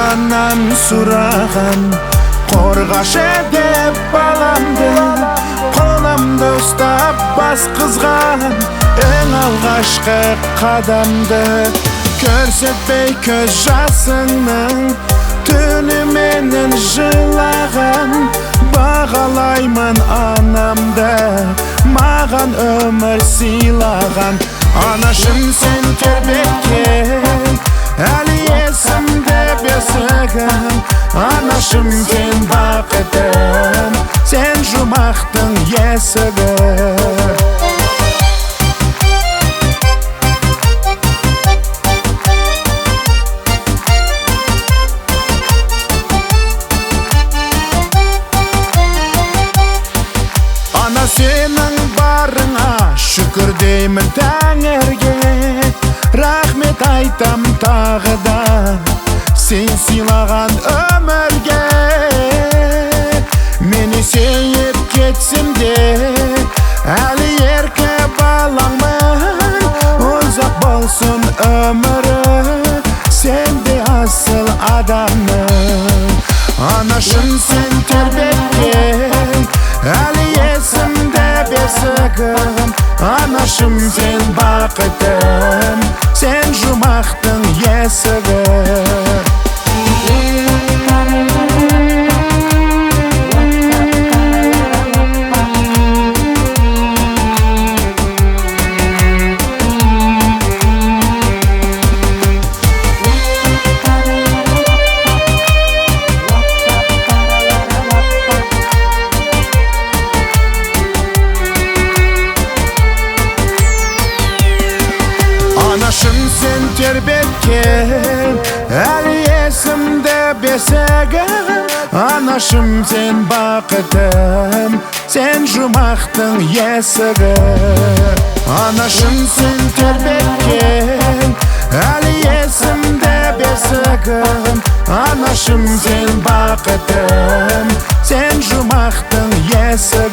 анамнан сұраған, қорғашы деп баламды, қолымды ұстап басқызған, ең алғашқы қадамды. Көрсетпей көз жасыңның, түніменен жылаған, бағалаймын анамды, маған өмір сыйлаған. Анашым, сен тербеткен, әлі есімде бесігім. Анашым, сен бақытым, сен жұмақтың есігі. Ана, сенің барыңа шүкір деймін тәңірге, рахмет айтам тағы да сен сыйлаған өмірге. Мені сүйіп кетсем де, әлі ерке балаңмын, ұзақ болсын өмірі, сен де асыл адамым. Анашым, сен тербеткен, әлі есімде бесігім. Анашым, сен бақытым, сен жұмақтың есігі. Anашым, сен тербеткен, әлі есімде бесігім. Анашым, сен бақытым, сен жұмақтың есігі. Анашым, сен тербеткен, әлі есімде бесігім. Анашым, сен бақытым, сен жұмақтың есігі.